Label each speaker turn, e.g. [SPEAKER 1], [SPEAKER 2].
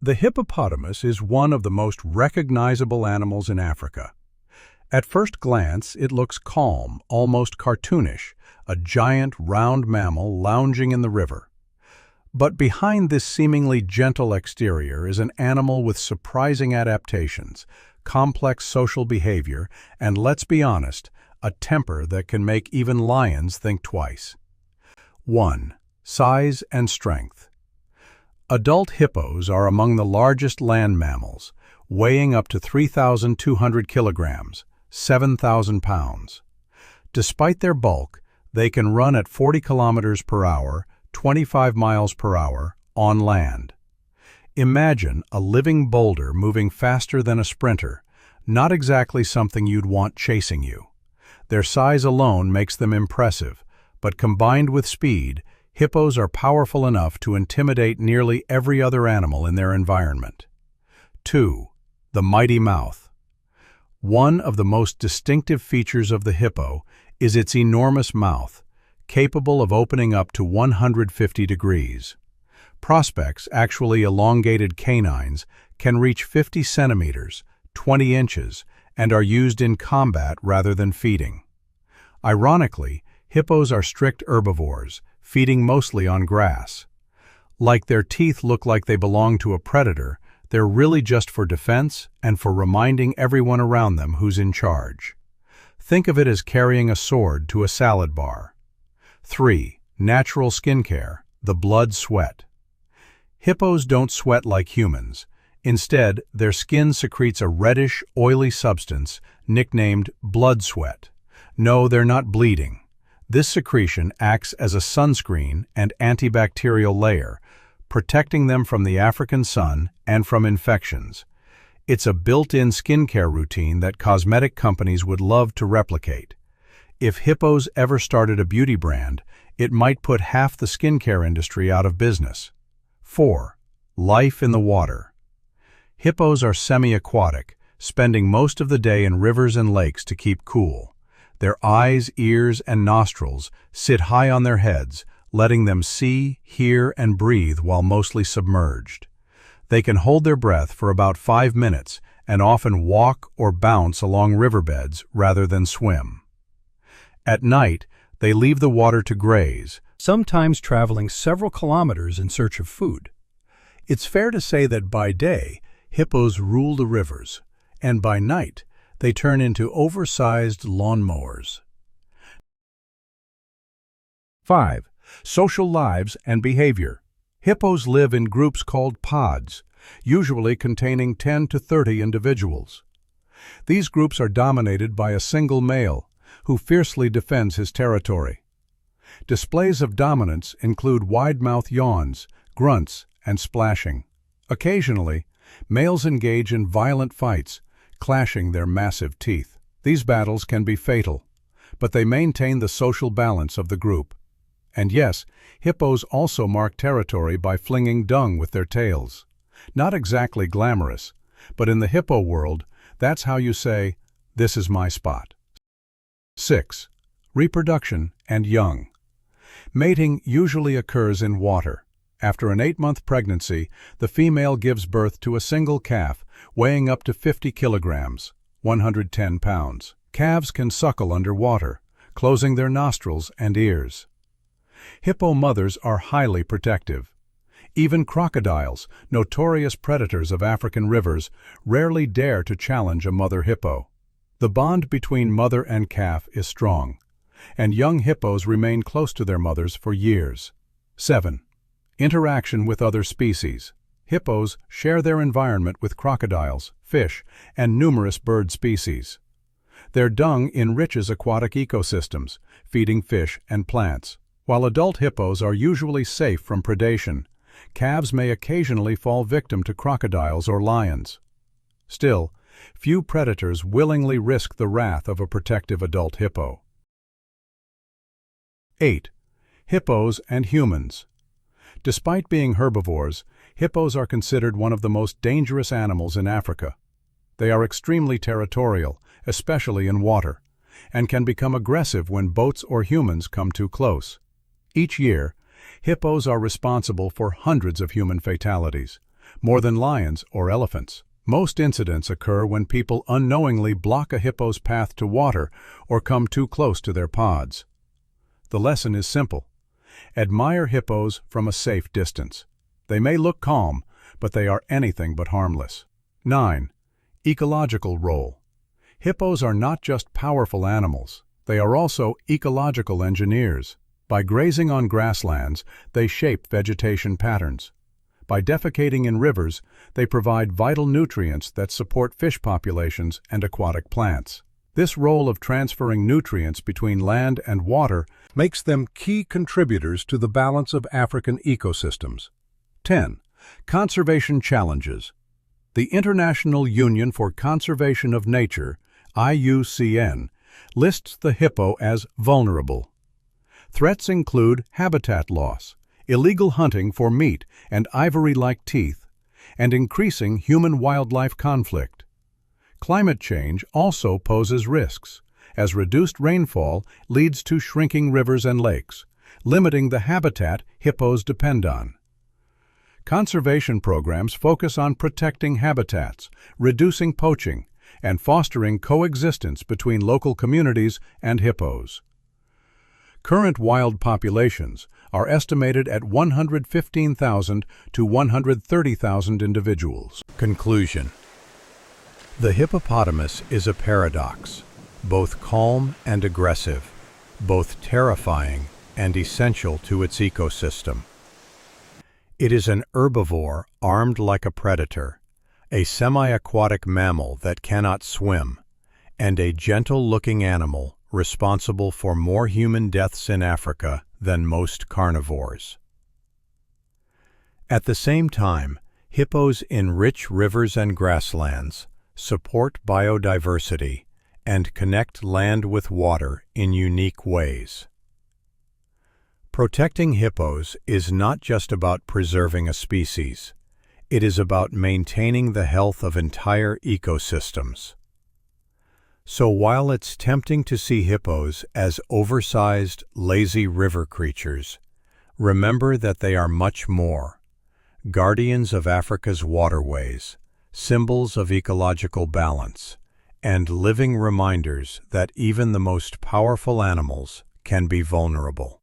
[SPEAKER 1] The hippopotamus is one of the most recognizable animals in Africa. At first glance, it looks calm, almost cartoonish, a giant, round mammal lounging in the river. But behind this seemingly gentle exterior is an animal with surprising adaptations, complex social behavior, and, let's be honest, a temper that can make even lions think twice. 1. Size and strength. Adult hippos are among the largest land mammals, weighing up to 3,200 kilograms, 7,000 pounds. Despite their bulk, they can run at 40 kilometers per hour, 25 miles per hour, on land. Imagine a living boulder moving faster than a sprinter, not exactly something you'd want chasing you. Their size alone makes them impressive, but combined with speed, hippos are powerful enough to intimidate nearly every other animal in their environment. 2. The mighty mouth. One of the most distinctive features of the hippo is its enormous mouth, capable of opening up to 150 degrees. Prospects, actually elongated canines, can reach 50 centimeters, 20 inches, and are used in combat rather than feeding. Ironically, hippos are strict herbivores, feeding mostly on grass. Like their teeth look like they belong to a predator, they're really just for defense and for reminding everyone around them who's in charge. Think of it as carrying a sword to a salad bar. 3. Natural skincare, the blood sweat. Hippos don't sweat like humans. Instead, their skin secretes a reddish, oily substance nicknamed blood sweat. No, they're not bleeding. This secretion acts as a sunscreen and antibacterial layer, protecting them from the African sun and from infections. It's a built-in skincare routine that cosmetic companies would love to replicate. If hippos ever started a beauty brand, it might put half the skincare industry out of business. 4. Life in the water. Hippos are semi-aquatic, spending most of the day in rivers and lakes to keep cool. Their eyes, ears, and nostrils sit high on their heads, letting them see, hear, and breathe while mostly submerged. They can hold their breath for about 5 minutes and often walk or bounce along riverbeds rather than swim. At night, they leave the water to graze, sometimes traveling several kilometers in search of food. It's fair to say that by day, hippos rule the rivers, and by night, they turn into oversized lawnmowers. 5. Social lives and behavior. Hippos live in groups called pods, usually containing 10 to 30 individuals. These groups are dominated by a single male, who fiercely defends his territory. Displays of dominance include wide-mouth yawns, grunts, and splashing. Occasionally, males engage in violent fights, clashing their massive teeth. These battles can be fatal, but they maintain the social balance of the group. And yes, hippos also mark territory by flinging dung with their tails. Not exactly glamorous, but in the hippo world, that's how you say, "This is my spot." 6. Reproduction and young. Mating usually occurs in water. After an 8-month pregnancy, the female gives birth to a single calf, weighing up to 50 kilograms, 110 pounds. Calves can suckle underwater, closing their nostrils and ears. Hippo mothers are highly protective. Even crocodiles, notorious predators of African rivers, rarely dare to challenge a mother hippo. The bond between mother and calf is strong, and young hippos remain close to their mothers for years. 7. Interaction with other species. Hippos share their environment with crocodiles, fish, and numerous bird species. Their dung enriches aquatic ecosystems, feeding fish and plants. While adult hippos are usually safe from predation, calves may occasionally fall victim to crocodiles or lions. Still, few predators willingly risk the wrath of a protective adult hippo. 8. Hippos and humans. Despite being herbivores, hippos are considered one of the most dangerous animals in Africa. They are extremely territorial, especially in water, and can become aggressive when boats or humans come too close. Each year, hippos are responsible for hundreds of human fatalities, more than lions or elephants. Most incidents occur when people unknowingly block a hippo's path to water or come too close to their pods. The lesson is simple. Admire hippos from a safe distance. They may look calm, but they are anything but harmless. 9. Ecological role. Hippos are not just powerful animals. They are also ecological engineers. By grazing on grasslands, they shape vegetation patterns. By defecating in rivers, they provide vital nutrients that support fish populations and aquatic plants. This role of transferring nutrients between land and water makes them key contributors to the balance of African ecosystems. 10. Conservation challenges. The International Union for Conservation of Nature, IUCN, lists the hippo as vulnerable. Threats include habitat loss, illegal hunting for meat and ivory-like teeth, and increasing human-wildlife conflict. Climate change also poses risks, as reduced rainfall leads to shrinking rivers and lakes, limiting the habitat hippos depend on. Conservation programs focus on protecting habitats, reducing poaching, and fostering coexistence between local communities and hippos. Current wild populations are estimated at 115,000 to 130,000 individuals. Conclusion. The hippopotamus is a paradox, both calm and aggressive, both terrifying and essential to its ecosystem. It is an herbivore armed like a predator, a semi-aquatic mammal that cannot swim, and a gentle-looking animal responsible for more human deaths in Africa than most carnivores. At the same time, hippos enrich rivers and grasslands, support biodiversity, and connect land with water in unique ways. Protecting hippos is not just about preserving a species. It is about maintaining the health of entire ecosystems. So while it's tempting to see hippos as oversized, lazy river creatures, remember that they are much more. Guardians of Africa's waterways, symbols of ecological balance, and living reminders that even the most powerful animals can be vulnerable.